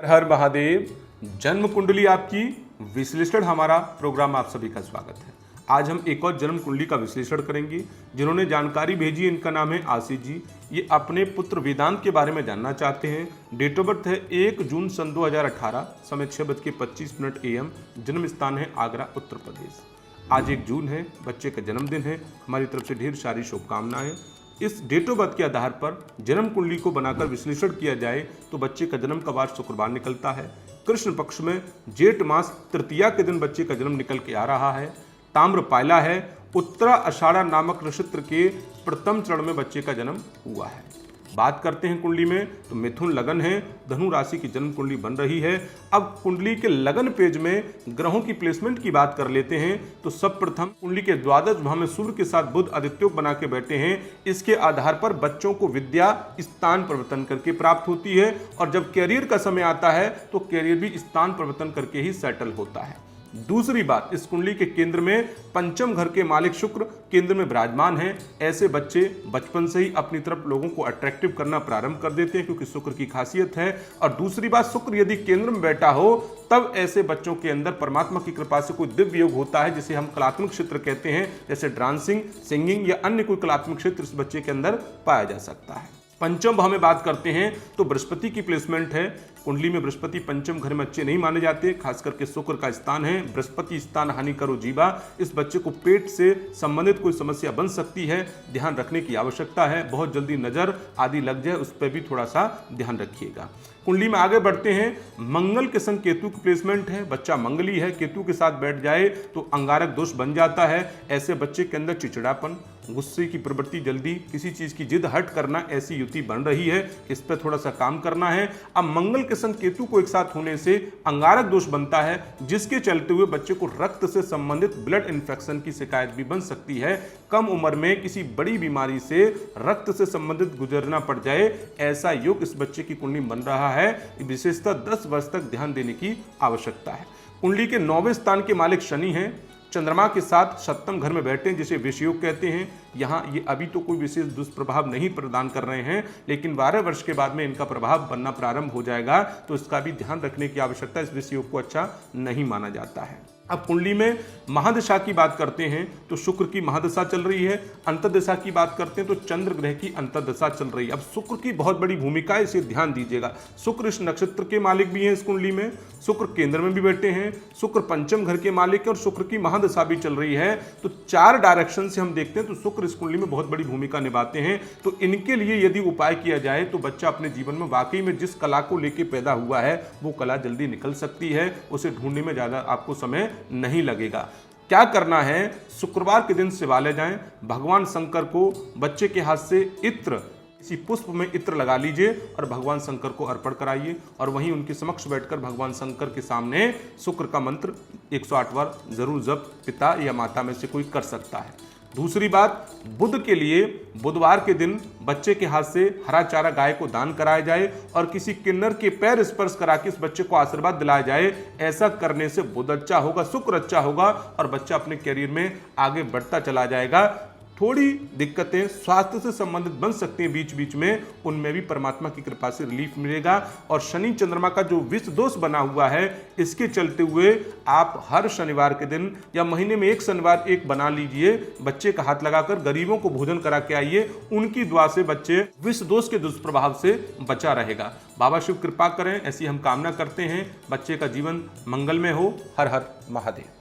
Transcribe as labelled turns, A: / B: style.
A: हर महादेव। जन्म कुंडली आपकी विश्लेषण हमारा प्रोग्राम आप सभी का स्वागत है। आज हम एक और जन्म कुंडली का विश्लेषण करेंगे। जिन्होंने जानकारी भेजी इनका नाम है आशीष जी। ये अपने पुत्र वेदांत के बारे में जानना चाहते हैं। डेट ऑफ बर्थ है 1 जून सन 2018, समय 6:25 AM। जन्म स्थान है आगरा, उत्तर प्रदेश। आज 1 जून है, बच्चे का जन्मदिन है। हमारी तरफ से ढेर सारी शुभकामनाएं। इस डेट ऑफ बर्थ के आधार पर जन्म कुंडली को बनाकर विश्लेषण किया जाए तो बच्चे का जन्म का वार शुक्रवार निकलता है। कृष्ण पक्ष में जेठ मास तृतीया के दिन बच्चे का जन्म निकल के आ रहा है। ताम्र पायला है। उत्तरा आषाढ़ा नामक नक्षत्र के प्रथम चरण में बच्चे का जन्म हुआ है। बात करते हैं कुंडली में तो मिथुन लगन है, धनु राशि की जन्म कुंडली बन रही है। अब कुंडली के लगन पेज में ग्रहों की प्लेसमेंट की बात कर लेते हैं तो सर्वप्रथम कुंडली के द्वादश भाव में सूर्य के साथ बुध आदित्योग बना के बैठे हैं। इसके आधार पर बच्चों को विद्या स्थान परिवर्तन करके प्राप्त होती है और जब कैरियर का समय आता है तो कैरियर भी स्थान परिवर्तन करके ही सेटल होता है। दूसरी बात, इस कुंडली के केंद्र में पंचम घर के मालिक शुक्र केंद्र में विराजमान है। ऐसे बच्चे बचपन से ही अपनी तरफ लोगों को अट्रैक्टिव करना प्रारंभ कर देते हैं क्योंकि शुक्र की खासियत है। और दूसरी बात, शुक्र यदि केंद्र में बैठा हो तब ऐसे बच्चों के अंदर परमात्मा की कृपा से कोई दिव्य योग होता है जिसे हम कलात्मक क्षेत्र कहते हैं, जैसे डांसिंग, सिंगिंग या अन्य कोई कलात्मक क्षेत्र इस बच्चे के अंदर पाया जा सकता है। पंचम भाव में बात करते हैं तो बृहस्पति की प्लेसमेंट है। कुंडली में बृहस्पति पंचम घर में अच्छे नहीं माने जाते, खास करके शुक्र का स्थान है। बृहस्पति स्थान हानि करो जीवा। इस बच्चे को पेट से संबंधित कोई समस्या बन सकती है, ध्यान रखने की आवश्यकता है। बहुत जल्दी नजर आदि लग जाए उस पर भी थोड़ा सा ध्यान रखिएगा। कुंडली में आगे बढ़ते हैं। मंगल के संग केतु की प्लेसमेंट है। बच्चा मंगली है, केतु के साथ बैठ जाए तो अंगारक दोष बन जाता है। ऐसे बच्चे के अंदर चिड़चिड़ापन, गुस्से की प्रवृत्ति, जल्दी किसी चीज की जिद हट करना, ऐसी युति बन रही है। इस पर थोड़ा सा काम करना है। अब मंगल के संग केतु को एक साथ होने से अंगारक दोष बनता है, जिसके चलते हुए बच्चे को रक्त से संबंधित ब्लड इन्फेक्शन की शिकायत भी बन सकती है। कम उम्र में किसी बड़ी बीमारी से रक्त से संबंधित गुजरना पड़ जाए, ऐसा योग इस बच्चे की कुंडली बन रहा है। विशेषतः 10 वर्ष तक ध्यान देने की आवश्यकता है। कुंडली के 9वें स्थान के मालिक शनि हैं। चंद्रमा के साथ सप्तम घर में बैठे हैं, जिसे विषयोग कहते हैं। यहाँ ये अभी तो कोई विशेष दुष्प्रभाव नहीं प्रदान कर रहे हैं, लेकिन 12 वर्ष के बाद में इनका प्रभाव बनना प्रारंभ हो जाएगा, तो इसका भी ध्यान रखने की आवश्यकता है। इस विषयोग को अच्छा नहीं माना जाता है। अब कुंडली में महादशा की बात करते हैं तो शुक्र की महादशा चल रही है। अंतर्दशा की बात करते हैं तो चंद्र ग्रह की अंतर्दशा चल रही है। अब शुक्र की बहुत बड़ी भूमिका है, इसे ध्यान दीजिएगा। शुक्र इस नक्षत्र के मालिक भी हैं इस कुंडली में। शुक्र केंद्र में भी बैठे हैं। शुक्र पंचम घर के मालिक है और शुक्र की महादशा भी चल रही है। तो 4 डायरेक्शन से हम देखते हैं तो शुक्र इस कुंडली में बहुत बड़ी भूमिका निभाते हैं। तो इनके लिए यदि उपाय किया जाए तो बच्चा अपने जीवन में वाकई में जिस कला को लेकर पैदा हुआ है वो कला जल्दी निकल सकती है। उसे ढूंढने में ज्यादा आपको समय नहीं लगेगा। क्या करना है, शुक्रवार के दिन शिवालय जाएं, भगवान शंकर को बच्चे के हाथ से इत्र, किसी पुष्प में इत्र लगा लीजिए और भगवान शंकर को अर्पण कराइए और वहीं उनके समक्ष बैठकर भगवान शंकर के सामने शुक्र का मंत्र 108 बार जरूर जप पिता या माता में से कोई कर सकता है। दूसरी बात, बुध के लिए बुधवार के दिन बच्चे के हाथ से हरा चारा गाय को दान कराया जाए और किसी किन्नर के पैर स्पर्श करा के इस बच्चे को आशीर्वाद दिलाया जाए। ऐसा करने से बुध अच्छा होगा, शुक्र अच्छा होगा और बच्चा अपने करियर में आगे बढ़ता चला जाएगा। थोड़ी दिक्कतें स्वास्थ्य से संबंधित बन सकती हैं बीच बीच में, उनमें भी परमात्मा की कृपा से रिलीफ मिलेगा। और शनि चंद्रमा का जो विष दोष बना हुआ है, इसके चलते हुए आप हर शनिवार के दिन या महीने में 1 शनिवार एक बना लीजिए, बच्चे का हाथ लगाकर गरीबों को भोजन करा के आइए। उनकी दुआ से बच्चे विष दोष के दुष्प्रभाव से बचा रहेगा। बाबा शिव कृपा करें, ऐसी हम कामना करते हैं। बच्चे का जीवन मंगलमय हो। हर हर महादेव।